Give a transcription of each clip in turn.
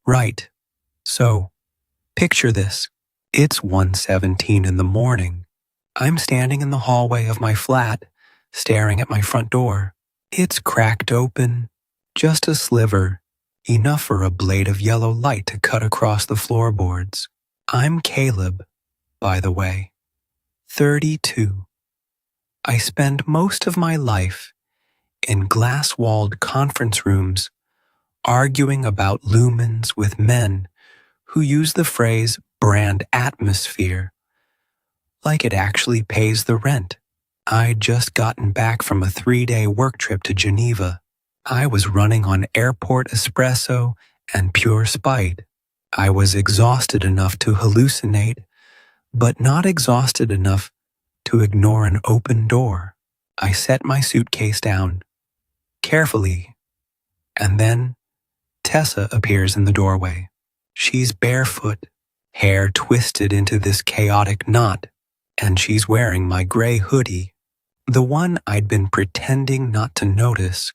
Right. So, picture this. It's 1:17 in the morning. I'm standing in the hallway of my flat, staring at my front door. It's cracked open, just a sliver, enough for a blade of yellow light to cut across the floorboards. I'm Caleb, by the way, 32. I spend most of my life in glass-walled conference rooms arguing about lumens with men who use the phrase brand atmosphere like it actually pays the rent. I'd just gotten back from a 3-day work trip to Geneva. I was running on airport espresso and pure spite. I was exhausted enough to hallucinate, but not exhausted enough to ignore an open door. I set my suitcase down, carefully, and then Tessa appears in the doorway. She's barefoot, hair twisted into this chaotic knot, and she's wearing my gray hoodie. The one I'd been pretending not to notice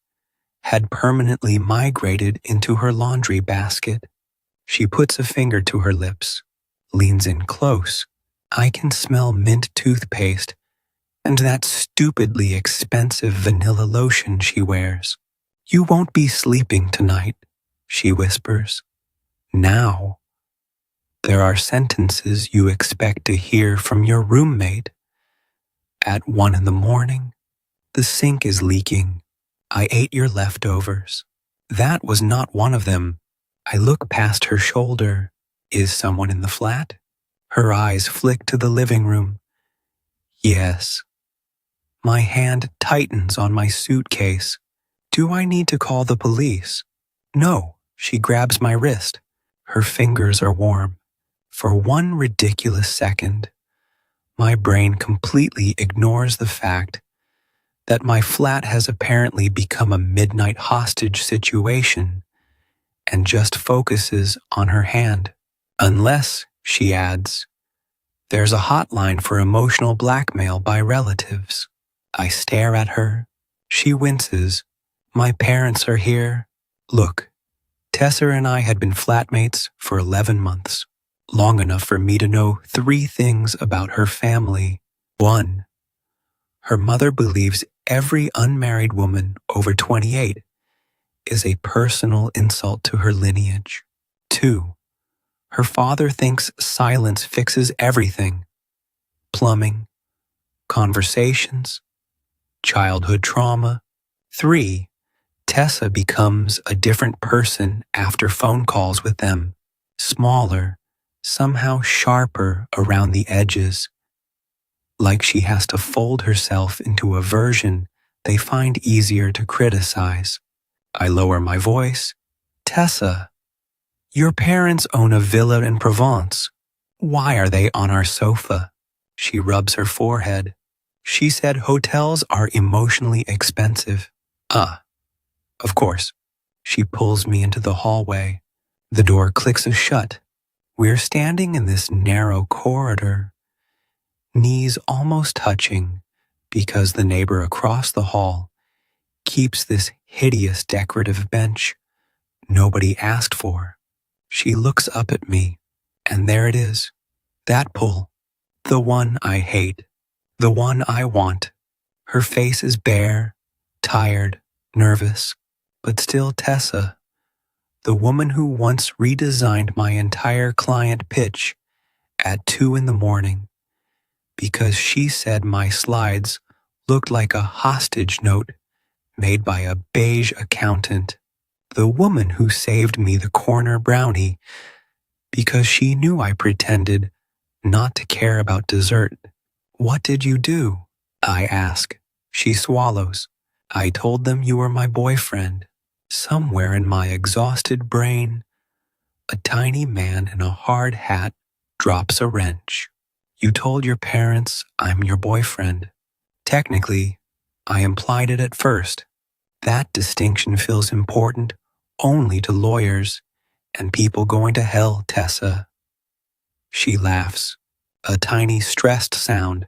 had permanently migrated into her laundry basket. She puts a finger to her lips, leans in close. I can smell mint toothpaste and that stupidly expensive vanilla lotion she wears. "You won't be sleeping tonight," she whispers. Now. There are sentences you expect to hear from your roommate. At 1 in the morning, the sink is leaking. I ate your leftovers. That was not one of them. I look past her shoulder. Is someone in the flat? Her eyes flick to the living room. Yes. My hand tightens on my suitcase. Do I need to call the police? No, she grabs my wrist. Her fingers are warm. For one ridiculous second, my brain completely ignores the fact that my flat has apparently become a midnight hostage situation and just focuses on her hand. Unless, she adds, there's a hotline for emotional blackmail by relatives. I stare at her. She winces. My parents are here. Look, Tessa and I had been flatmates for 11 months. Long enough for me to know 3 things about her family. 1. Her mother believes every unmarried woman over 28 is a personal insult to her lineage. 2. Her father thinks silence fixes everything. Plumbing, conversations, childhood trauma. 3. Tessa becomes a different person after phone calls with them. Smaller, somehow sharper around the edges, like she has to fold herself into a version they find easier to criticize. I lower my voice. Tessa, your parents own a villa in Provence. Why are they on our sofa? She rubs her forehead. She said hotels are emotionally expensive. Of course. She pulls me into the hallway. The door clicks shut. We're standing in this narrow corridor, knees almost touching because the neighbor across the hall keeps this hideous decorative bench nobody asked for. She looks up at me, and there it is, that pull, the one I hate, the one I want. Her face is bare, tired, nervous, but still Tessa. The woman who once redesigned my entire client pitch at 2 in the morning because she said my slides looked like a hostage note made by a beige accountant. The woman who saved me the corner brownie because she knew I pretended not to care about dessert. What did you do? I ask. She swallows. I told them you were my boyfriend. Somewhere in my exhausted brain, a tiny man in a hard hat drops a wrench. You told your parents I'm your boyfriend. Technically, I implied it at first. That distinction feels important only to lawyers and people going to hell, Tessa. She laughs, a tiny stressed sound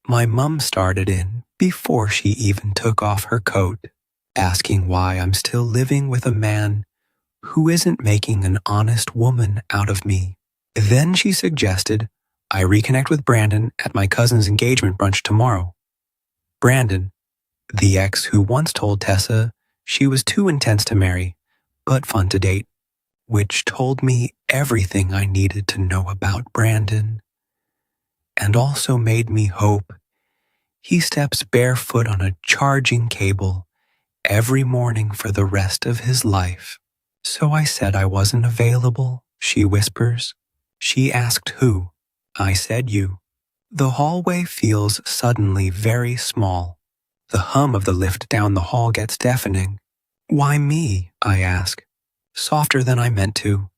my mum started in before she even took off her coat, asking why I'm still living with a man who isn't making an honest woman out of me. Then she suggested I reconnect with Brandon at my cousin's engagement brunch tomorrow. Brandon, the ex who once told Tessa she was too intense to marry, but fun to date, which told me everything I needed to know about Brandon, and also made me hope he steps barefoot on a charging cable every morning for the rest of his life. So I said I wasn't available, she whispers. She asked who. I said you. The hallway feels suddenly very small. The hum of the lift down the hall gets deafening. Why me? I ask. Softer than I meant to.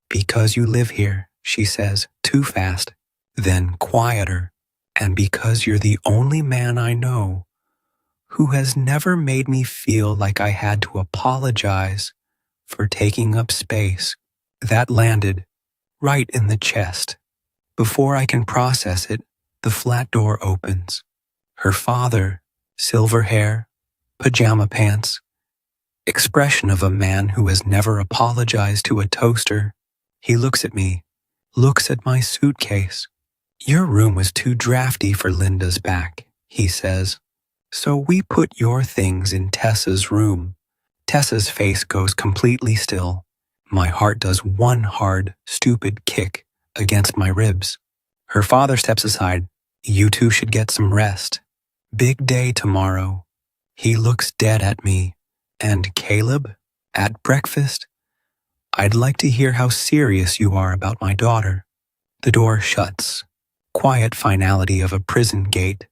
Because you live here, she says, too fast. Then quieter. And because you're the only man I know who has never made me feel like I had to apologize for taking up space. That landed right in the chest. Before I can process it, the flat door opens. Her father, silver hair, pajama pants, expression of a man who has never apologized to a toaster. He looks at me, looks at my suitcase. Your room was too drafty for Linda's back, he says. So we put your things in Tessa's room. Tessa's face goes completely still. My heart does one hard, stupid kick against my ribs. Her father steps aside. You two should get some rest. Big day tomorrow. He looks dead at me. And Caleb, at breakfast? I'd like to hear how serious you are about my daughter. The door shuts. Quiet finality of a prison gate.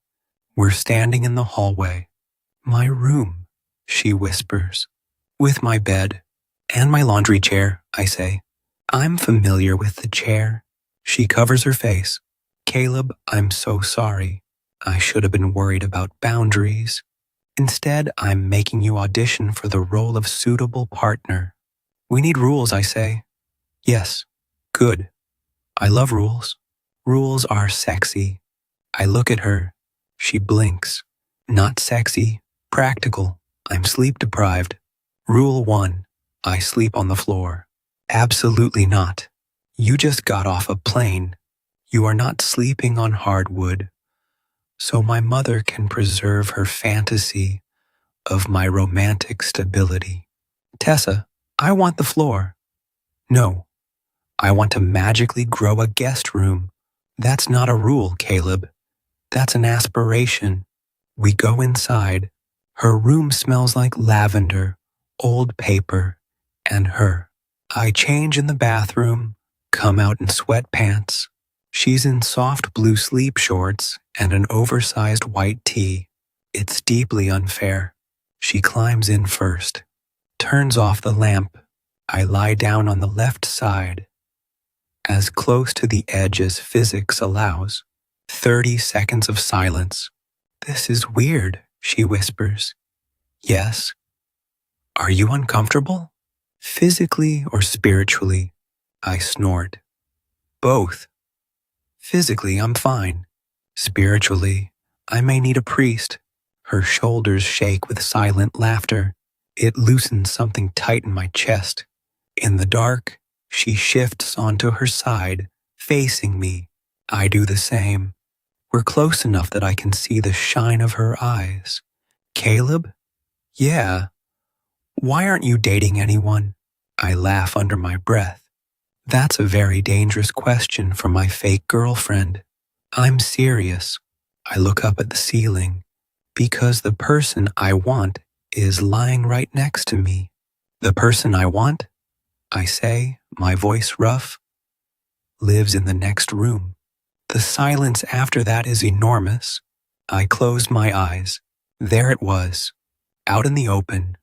We're standing in the hallway. My room, she whispers. With my bed and my laundry chair, I say. I'm familiar with the chair. She covers her face. Caleb, I'm so sorry. I should have been worried about boundaries. Instead, I'm making you audition for the role of suitable partner. We need rules, I say. Yes, good. I love rules. Rules are sexy. I look at her. She blinks. Not sexy, practical. I'm sleep deprived. Rule 1. I sleep on the floor. Absolutely not. You just got off a plane. You are not sleeping on hardwood. So my mother can preserve her fantasy of my romantic stability. Tessa, I want the floor. No, I want to magically grow a guest room. That's not a rule, Caleb. That's an aspiration. We go inside. Her room smells like lavender, old paper, and her. I change in the bathroom, come out in sweatpants. She's in soft blue sleep shorts and an oversized white tee. It's deeply unfair. She climbs in first, turns off the lamp. I lie down on the left side, as close to the edge as physics allows. 30 seconds of silence. This is weird, she whispers. Yes. Are you uncomfortable? Physically or spiritually? I snort. Both. Physically, I'm fine. Spiritually, I may need a priest. Her shoulders shake with silent laughter. It loosens something tight in my chest. In the dark, she shifts onto her side, facing me. I do the same. We're close enough that I can see the shine of her eyes. Caleb? Yeah. Why aren't you dating anyone? I laugh under my breath. That's a very dangerous question for my fake girlfriend. I'm serious. I look up at the ceiling because the person I want is lying right next to me. The person I want, I say, my voice rough, lives in the next room. The silence after that is enormous. I close my eyes. There it was, out in the open,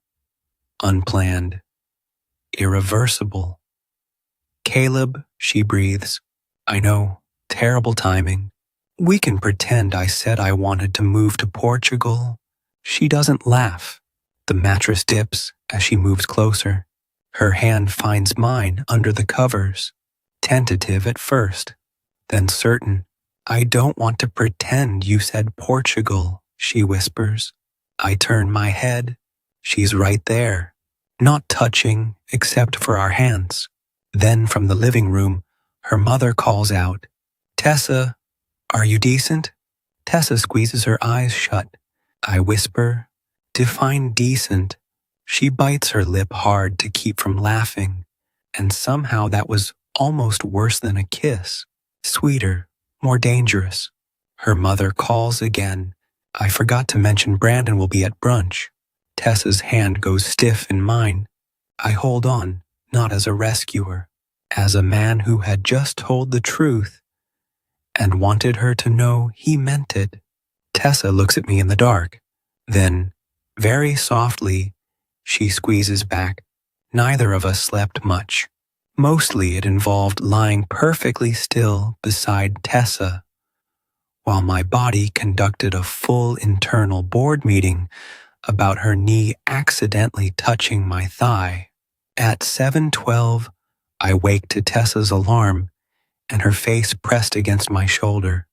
unplanned, irreversible. Caleb, she breathes. I know, terrible timing. We can pretend I said I wanted to move to Portugal. She doesn't laugh. The mattress dips as she moves closer. Her hand finds mine under the covers, tentative at first, then certain. I don't want to pretend you said Portugal, she whispers. I turn my head. She's right there. not touching except for our hands. Then from the living room, her mother calls out, "Tessa, are you decent?" Tessa squeezes her eyes shut. I whisper, "Define decent." She bites her lip hard to keep from laughing, and somehow that was almost worse than a kiss. Sweeter, more dangerous. Her mother calls again. I forgot to mention Brandon will be at brunch. Tessa's hand goes stiff in mine. I hold on, not as a rescuer, as a man who had just told the truth and wanted her to know he meant it. Tessa looks at me in the dark. Then, very softly, she squeezes back. Neither of us slept much. Mostly it involved lying perfectly still beside Tessa, while my body conducted a full internal board meeting about her knee accidentally touching my thigh. At 7:12, I wake to Tessa's alarm and her face pressed against my shoulder.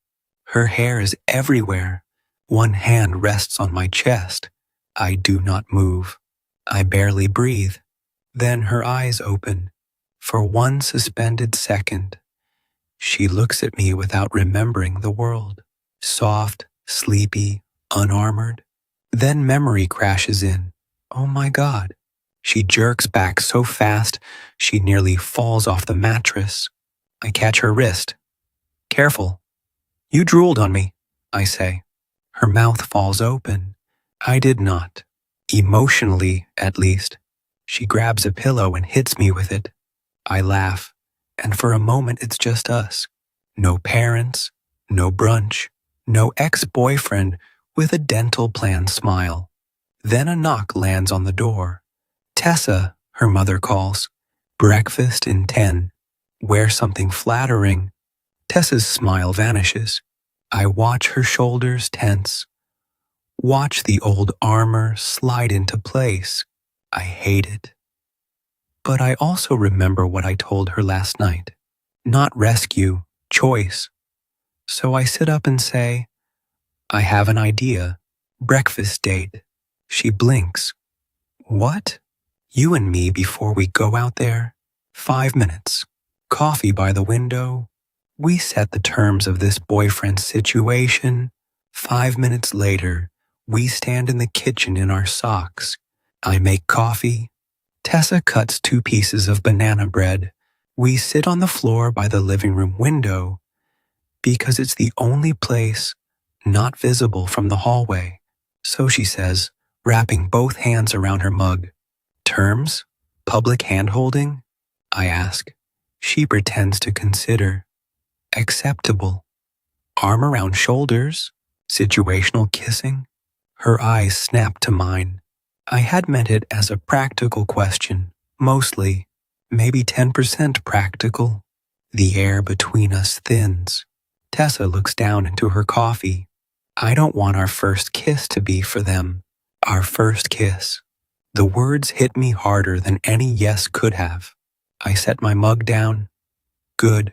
Her hair is everywhere. One hand rests on my chest. I do not move. I barely breathe. Then her eyes open. For one suspended second, she looks at me without remembering the world. Soft, sleepy, unarmored. Then memory crashes in. Oh my God. She jerks back so fast she nearly falls off the mattress. I catch her wrist. "Careful. You drooled on me," I say. Her mouth falls open. I did not. Emotionally, at least. She grabs a pillow and hits me with it. I laugh, and for a moment it's just us. No parents, no brunch, no ex-boyfriend with a dental plan smile. Then a knock lands on the door. "Tessa," her mother calls. "Breakfast in 10. Wear something flattering." Tessa's smile vanishes. I watch her shoulders tense. Watch the old armor slide into place. I hate it. But I also remember what I told her last night. Not rescue, choice. So I sit up and say, "I have an idea. Breakfast date." She blinks. "What?" "You and me before we go out there. 5 minutes. Coffee by the window. We set the terms of this boyfriend situation. 5 minutes later, we stand in the kitchen in our socks. I make coffee. Tessa cuts 2 pieces of banana bread. We sit on the floor by the living room window because it's the only place not visible from the hallway. So she says, wrapping both hands around her mug. "Terms? Public hand-holding?" I ask. She pretends to consider. "Acceptable. Arm around shoulders? Situational kissing?" Her eyes snap to mine. I had meant it as a practical question, mostly, maybe 10% practical. The air between us thins. Tessa looks down into her coffee. I don't want our first kiss to be for them. Our first kiss. The words hit me harder than any yes could have. I set my mug down. "Good."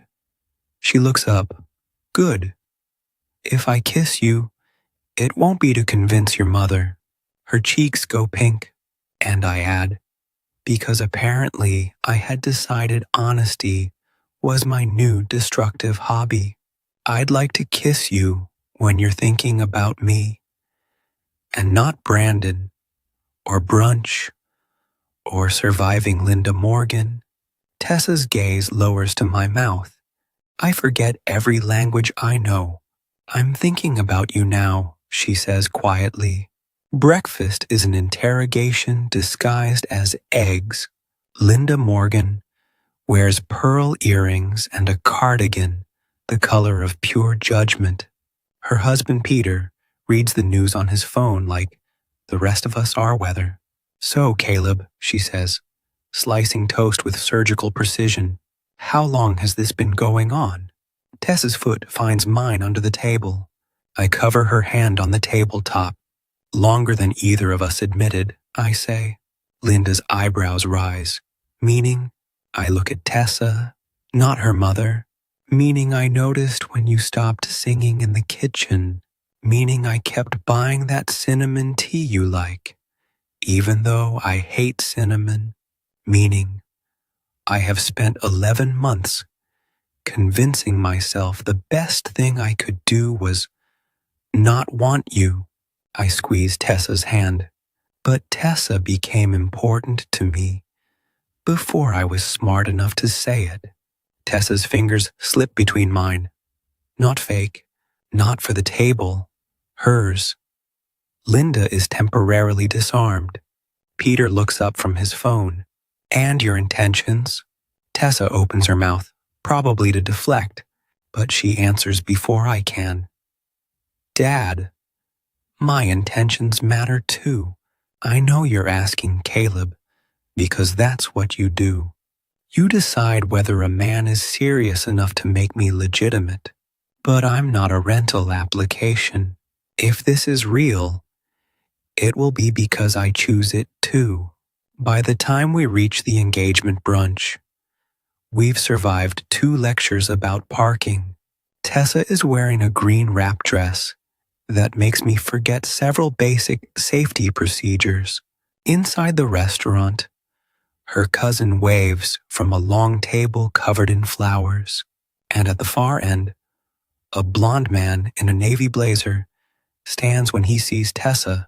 She looks up. "Good. If I kiss you, it won't be to convince your mother." Her cheeks go pink, and I add, because apparently I had decided honesty was my new destructive hobby. I'd like to kiss you when you're thinking about me, and not Brandon, or brunch, or surviving Linda Morgan. Tessa's gaze lowers to my mouth. I forget every language I know. "I'm thinking about you now," she says quietly. Breakfast is an interrogation disguised as eggs. Linda Morgan wears pearl earrings and a cardigan the color of pure judgment. Her husband Peter reads the news on his phone like the rest of us are weather. "So, Caleb," she says, slicing toast with surgical precision, "how long has this been going on?" Tessa's foot finds mine under the table. I cover her hand on the tabletop. "Longer than either of us admitted," I say. Linda's eyebrows rise. "Meaning?" I look at Tessa, not her mother. "Meaning I noticed when you stopped singing in the kitchen. Meaning I kept buying that cinnamon tea you like. even though I hate cinnamon, meaning I have spent 11 months convincing myself the best thing I could do was not want you. I squeezed Tessa's hand, but Tessa became important to me before I was smart enough to say it. Tessa's fingers slipped between mine. Not fake, not for the table, hers. Linda is temporarily disarmed. Peter looks up from his phone. And your intentions? Tessa opens her mouth, probably to deflect, but she answers before I can. Dad, my intentions matter too. I know you're asking Caleb, because that's what you do. You decide whether a man is serious enough to make me legitimate. But I'm not a rental application. If this is real, it will be because I choose it too. By the time we reach the engagement brunch, we've survived 2 lectures about parking. Tessa is wearing a green wrap dress that makes me forget several basic safety procedures. Inside the restaurant, her cousin waves from a long table covered in flowers, and at the far end, a blond man in a navy blazer stands when he sees Tessa.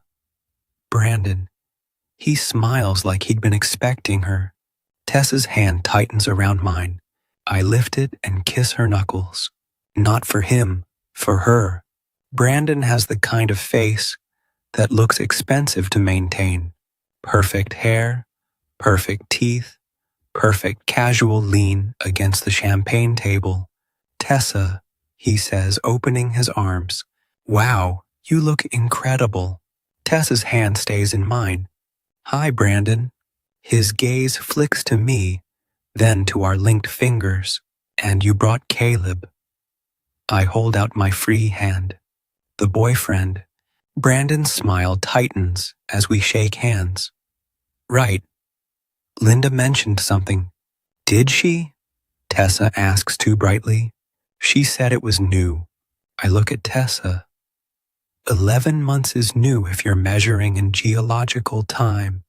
Brandon. He smiles like he'd been expecting her. Tessa's hand tightens around mine. I lift it and kiss her knuckles. Not for him, for her. Brandon has the kind of face that looks expensive to maintain. Perfect hair, perfect teeth, perfect casual lean against the champagne table. Tessa, he says, opening his arms. Wow, you look incredible. Tessa's hand stays in mine. Hi, Brandon. His gaze flicks to me, then to our linked fingers. And you brought Caleb. I hold out my free hand. The boyfriend. Brandon's smile tightens as we shake hands. Right. Linda mentioned something. Did she? Tessa asks too brightly. She said it was new. I look at Tessa. 11 months is new if you're measuring in geological time.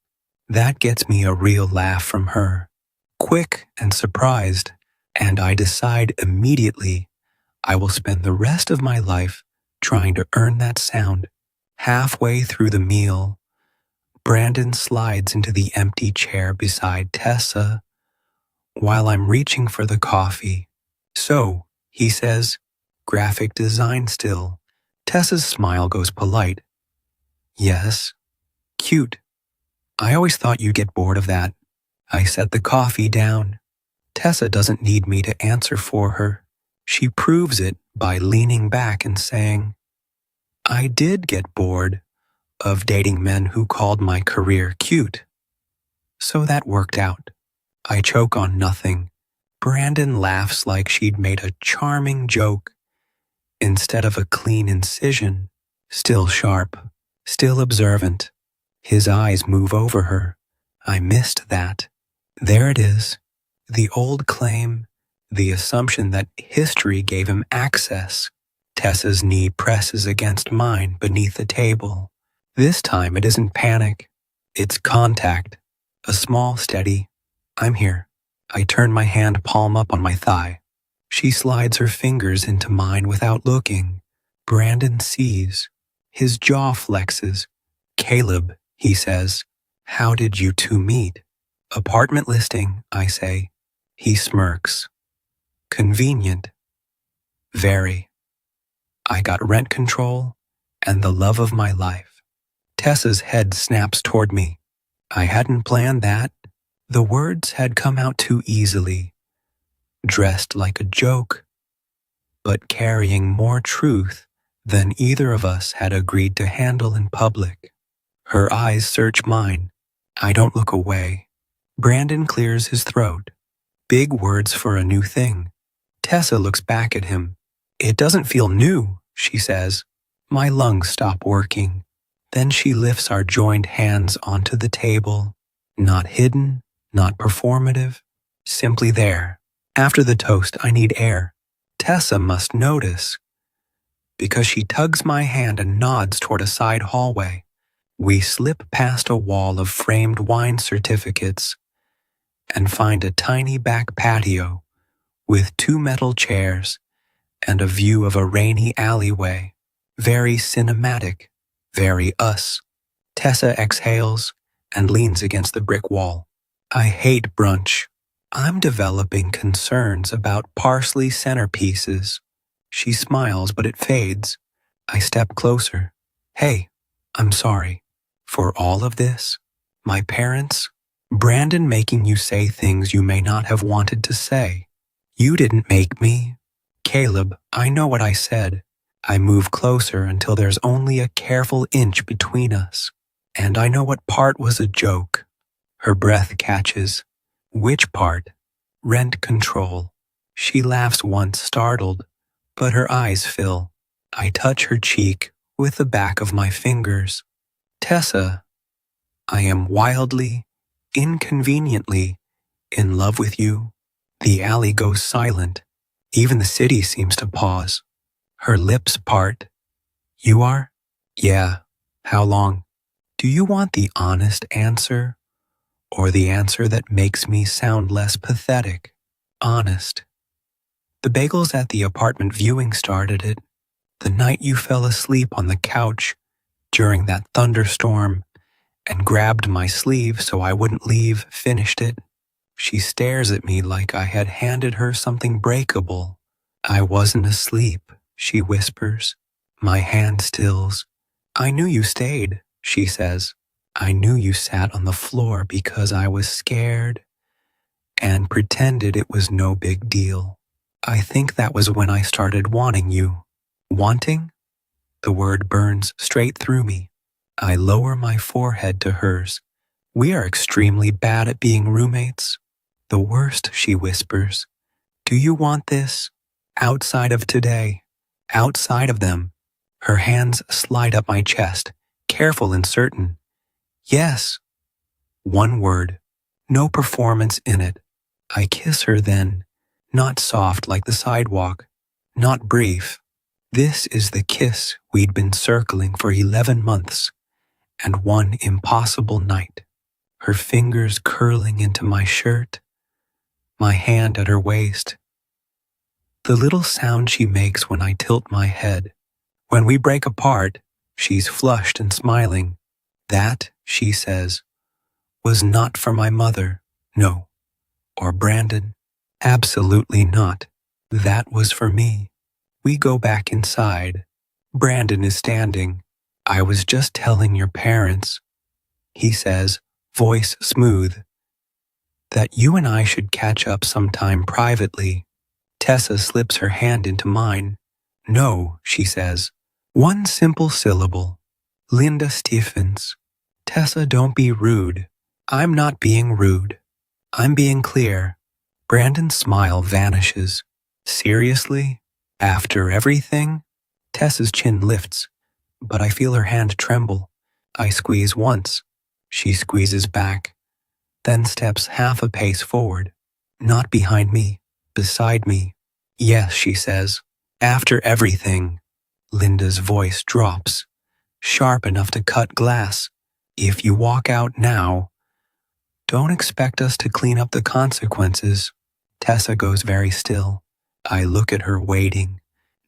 That gets me a real laugh from her. Quick and surprised, and I decide immediately I will spend the rest of my life trying to earn that sound. Halfway through the meal, Brandon slides into the empty chair beside Tessa while I'm reaching for the coffee. So, he says, graphic design still. Tessa's smile goes polite. Yes, cute. I always thought you'd get bored of that. I set the coffee down. Tessa doesn't need me to answer for her. She proves it by leaning back and saying, I did get bored of dating men who called my career cute. So that worked out. I choke on nothing. Brandon laughs like she'd made a charming joke instead of a clean incision. Still sharp, still observant. His eyes move over her. I missed that. There it is. The old claim, the assumption that history gave him access. Tessa's knee presses against mine beneath the table. This time it isn't panic. It's contact. A small, steady, I'm here. I turn my hand palm up on my thigh. She slides her fingers into mine without looking. Brandon sees. His jaw flexes. Caleb, he says, how did you two meet? Apartment listing, I say. He smirks. Convenient. Very. I got rent control and the love of my life. Tessa's head snaps toward me. I hadn't planned that. The words had come out too easily, dressed like a joke, but carrying more truth than either of us had agreed to handle in public. Her eyes search mine. I don't look away. Brandon clears his throat. Big words for a new thing. Tessa looks back at him. It doesn't feel new, she says. My lungs stop working. Then she lifts our joined hands onto the table. Not hidden, not performative, simply there. After the toast, I need air. Tessa must notice, because she tugs my hand and nods toward a side hallway. We slip past a wall of framed wine certificates and find a tiny back patio with 2 metal chairs and a view of a rainy alleyway. Very cinematic, very us. Tessa exhales and leans against the brick wall. I hate brunch. I'm developing concerns about parsley centerpieces. She smiles, but it fades. I step closer. Hey, I'm sorry. For all of this? My parents? Brandon making you say things you may not have wanted to say. You didn't make me. Caleb, I know what I said. I move closer until there's only a careful inch between us. And I know what part was a joke. Her breath catches. Which part? Rent control. She laughs once, startled, but her eyes fill. I touch her cheek with the back of my fingers. Tessa, I am wildly, inconveniently in love with you. The alley goes silent. Even the city seems to pause. Her lips part. You are? Yeah. How long? Do you want the honest answer, or the answer that makes me sound less pathetic? Honest. The bagels at the apartment viewing started it. The night you fell asleep on the couch during that thunderstorm and grabbed my sleeve so I wouldn't leave finished it. She stares at me like I had handed her something breakable. I wasn't asleep, she whispers. My hand stills. I knew you stayed, she says. I knew you sat on the floor because I was scared and pretended it was no big deal. I think that was when I started wanting you. Wanting? The word burns straight through me. I lower my forehead to hers. We are extremely bad at being roommates. The worst, she whispers. Do you want this? Outside of today. Outside of them. Her hands slide up my chest, careful and certain. Yes. One word. No performance in it. I kiss her then, not soft like the sidewalk, not brief. This is the kiss we'd been circling for 11 months and one impossible night. Her fingers curling into my shirt, my hand at her waist. The little sound she makes when I tilt my head. When we break apart, she's flushed and smiling. That, she says, was not for my mother, no. Or Brandon, absolutely not. That was for me. We go back inside. Brandon is standing. I was just telling your parents, he says, voice smooth, that you and I should catch up sometime privately. Tessa slips her hand into mine. No, she says. One simple syllable. Linda Stephens. Tessa, don't be rude. I'm not being rude. I'm being clear. Brandon's smile vanishes. Seriously? After everything? Tessa's chin lifts, but I feel her hand tremble. I squeeze once. She squeezes back, then steps half a pace forward. Not behind me, beside me. Yes, she says. After everything. Linda's voice drops, sharp enough to cut glass. If you walk out now, don't expect us to clean up the consequences. Tessa goes very still. I look at her waiting,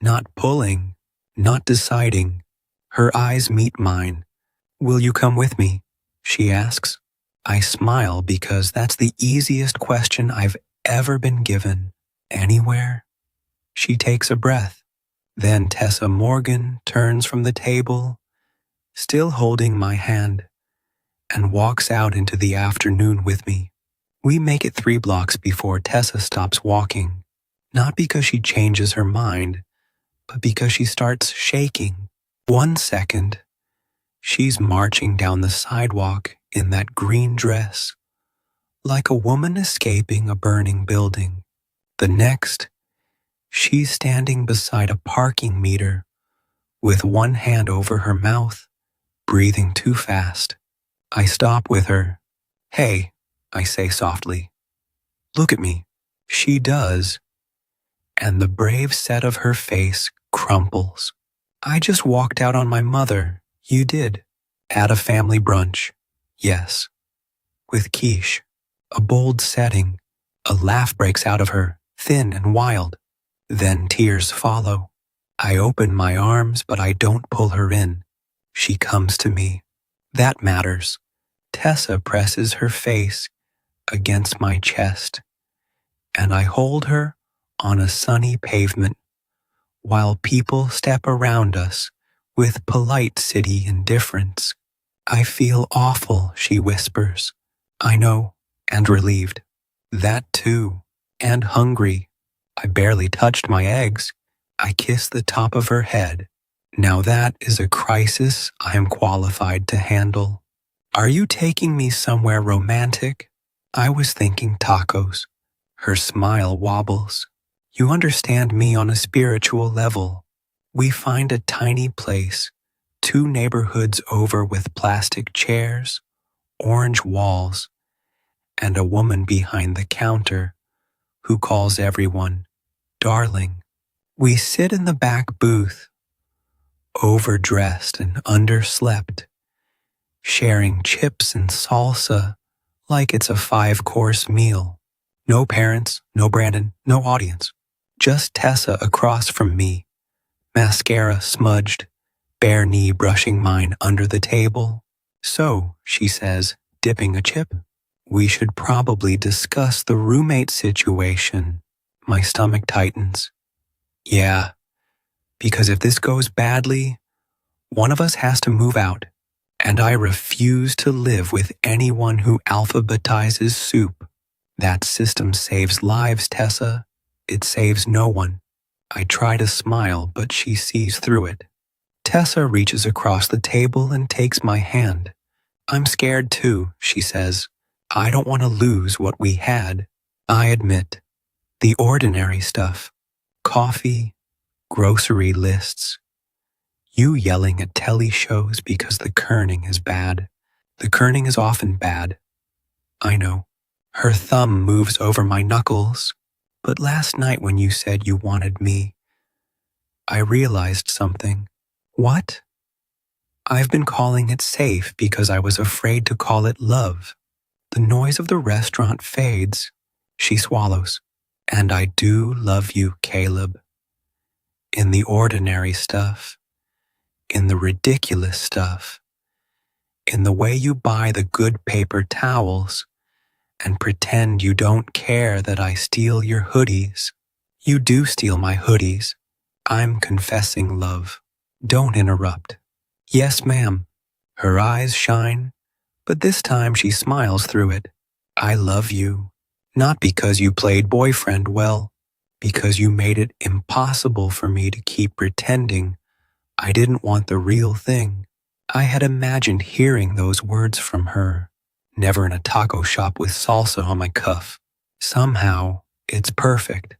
not pulling, not deciding. Her eyes meet mine. Will you come with me? She asks. I smile because that's the easiest question I've ever been given. Anywhere? She takes a breath. Then Tessa Morgan turns from the table, still holding my hand, and walks out into the afternoon with me. We make it 3 blocks before Tessa stops walking, not because she changes her mind, but because she starts shaking. 1 second, she's marching down the sidewalk in that green dress, like a woman escaping a burning building. The next, she's standing beside a parking meter with one hand over her mouth, breathing too fast. I stop with her. Hey, I say softly. Look at me. She does. And the brave set of her face crumples. I just walked out on my mother. You did. At a family brunch. Yes. With quiche. A bold setting. A laugh breaks out of her, thin and wild. Then tears follow. I open my arms, but I don't pull her in. She comes to me. That matters. Tessa presses her face against my chest, and I hold her on a sunny pavement while people step around us with polite city indifference. I feel awful, she whispers. I know, and relieved. That too, and hungry. I barely touched my eggs. I kiss the top of her head. Now that is a crisis I am qualified to handle. Are you taking me somewhere romantic? I was thinking tacos. Her smile wobbles. You understand me on a spiritual level. We find a tiny place, 2 neighborhoods over with plastic chairs, orange walls, and a woman behind the counter who calls everyone darling. We sit in the back booth, overdressed and underslept, sharing chips and salsa like it's a 5-course meal. No parents, no Brandon, no audience. Just Tessa across from me, mascara smudged, bare knee brushing mine under the table. So, she says, dipping a chip, we should probably discuss the roommate situation. My stomach tightens. Yeah, because if this goes badly, one of us has to move out, and I refuse to live with anyone who alphabetizes soup. That system saves lives, Tessa. It saves no one. I try to smile, but she sees through it. Tessa reaches across the table and takes my hand. I'm scared too, she says. I don't want to lose what we had. I admit, the ordinary stuff. Coffee, grocery lists. You yelling at telly shows because the kerning is bad. The kerning is often bad. I know. Her thumb moves over my knuckles. But last night when you said you wanted me, I realized something. What? I've been calling it safe because I was afraid to call it love. The noise of the restaurant fades. She swallows. And I do love you, Caleb. In the ordinary stuff. In the ridiculous stuff. In the way you buy the good paper towels and pretend you don't care that I steal your hoodies. You do steal my hoodies. I'm confessing love. Don't interrupt. Yes, ma'am. Her eyes shine, but this time she smiles through it. I love you. Not because you played boyfriend well, because you made it impossible for me to keep pretending I didn't want the real thing. I had imagined hearing those words from her. Never in a taco shop with salsa on my cuff. Somehow, it's perfect.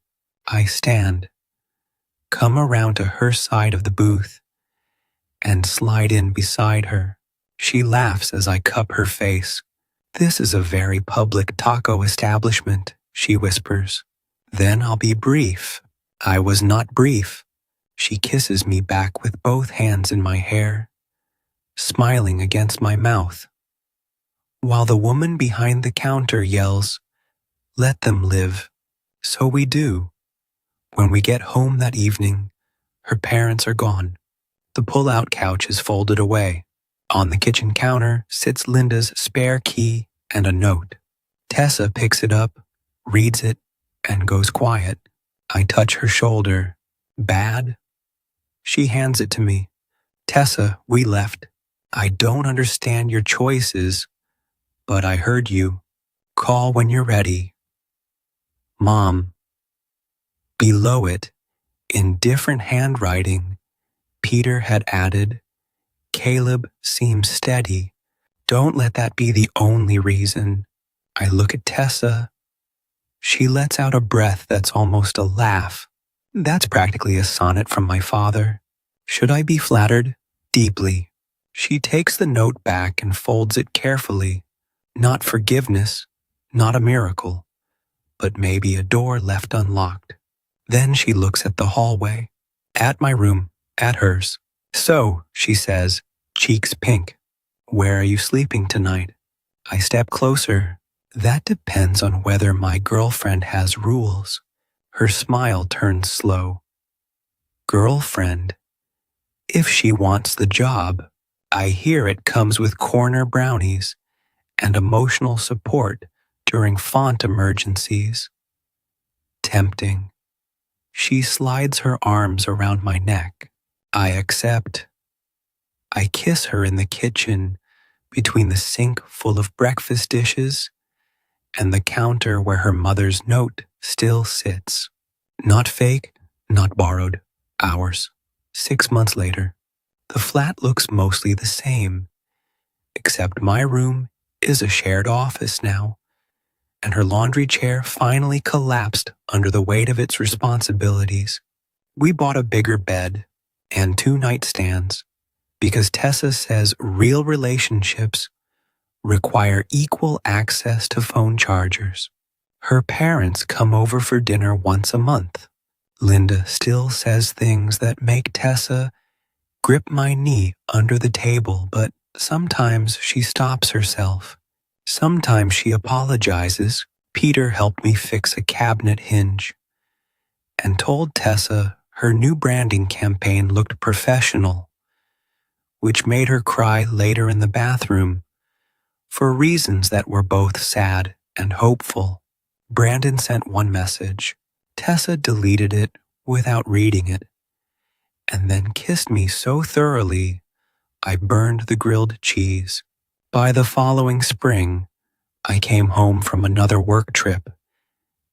I stand, come around to her side of the booth, and slide in beside her. She laughs as I cup her face. This is a very public taco establishment, she whispers. Then I'll be brief. I was not brief. She kisses me back with both hands in my hair, smiling against my mouth. While the woman behind the counter yells, let them live. So we do. When we get home that evening, her parents are gone. The pull-out couch is folded away. On the kitchen counter sits Linda's spare key and a note. Tessa picks it up, reads it, and goes quiet. I touch her shoulder. Bad? She hands it to me. Tessa, we left. I don't understand your choices, but I heard you. Call when you're ready. Mom. Below it, in different handwriting, Peter had added, Caleb seems steady. Don't let that be the only reason. I look at Tessa. She lets out a breath that's almost a laugh. That's practically a sonnet from my father. Should I be flattered? Deeply. She takes the note back and folds it carefully. Not forgiveness, not a miracle, but maybe a door left unlocked. Then she looks at the hallway, at my room, at hers. So, she says, cheeks pink. Where are you sleeping tonight? I step closer. That depends on whether my girlfriend has rules. Her smile turns slow. Girlfriend? If she wants the job, I hear it comes with corner brownies and emotional support during font emergencies. Tempting. She slides her arms around my neck. I accept. I kiss her in the kitchen between the sink full of breakfast dishes and the counter where her mother's note still sits. Not fake, not borrowed. Ours. 6 months later. The flat looks mostly the same, except my room is a shared office now, and her laundry chair finally collapsed under the weight of its responsibilities. We bought a bigger bed and 2 nightstands because Tessa says real relationships require equal access to phone chargers. Her parents come over for dinner once a month. Linda still says things that make Tessa grip my knee under the table, but sometimes she stops herself. Sometimes she apologizes. Peter helped me fix a cabinet hinge and told Tessa her new branding campaign looked professional, which made her cry later in the bathroom for reasons that were both sad and hopeful. Brandon sent one message. Tessa deleted it without reading it, and then kissed me so thoroughly I burned the grilled cheese. By the following spring, I came home from another work trip,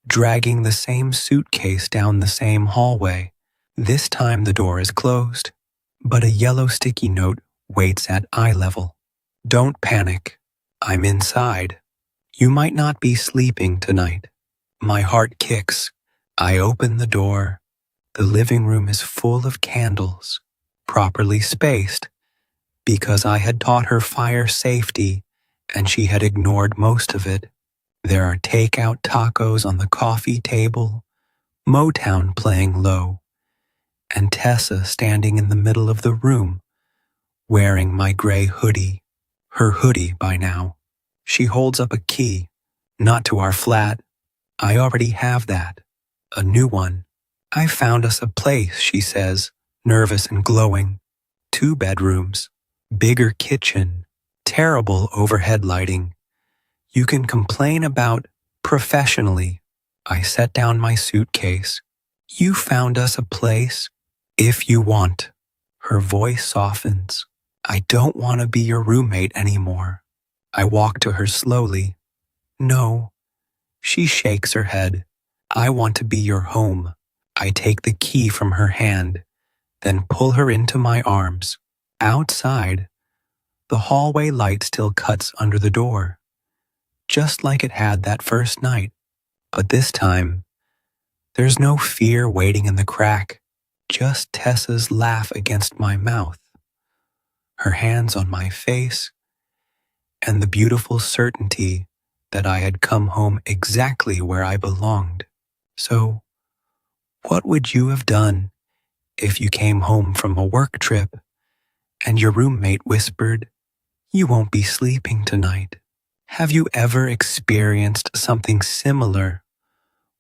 dragging the same suitcase down the same hallway. This time the door is closed, but a yellow sticky note waits at eye level. Don't panic. I'm inside. You might not be sleeping tonight. My heart kicks. I open the door. The living room is full of candles, properly spaced, because I had taught her fire safety and she had ignored most of it. There are takeout tacos on the coffee table, Motown playing low, and Tessa standing in the middle of the room, wearing my gray hoodie, her hoodie by now. She holds up a key, not to our flat. I already have that, a new one. I found us a place, she says, nervous and glowing. 2 bedrooms, bigger kitchen, terrible overhead lighting. You can complain about professionally. I set down my suitcase. You found us a place? If you want. Her voice softens. I don't want to be your roommate anymore. I walk to her slowly. No. She shakes her head. I want to be your home. I take the key from her hand, then pull her into my arms. Outside, the hallway light still cuts under the door, just like it had that first night. But this time, there's no fear waiting in the crack, just Tessa's laugh against my mouth, her hands on my face, and the beautiful certainty that I had come home exactly where I belonged. So, what would you have done if you came home from a work trip and your roommate whispered, "You won't be sleeping tonight"? Have you ever experienced something similar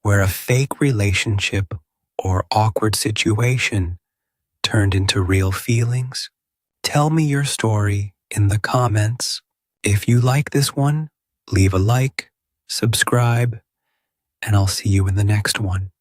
where a fake relationship or awkward situation turned into real feelings? Tell me your story in the comments. If you like this one, leave a like, subscribe, and I'll see you in the next one.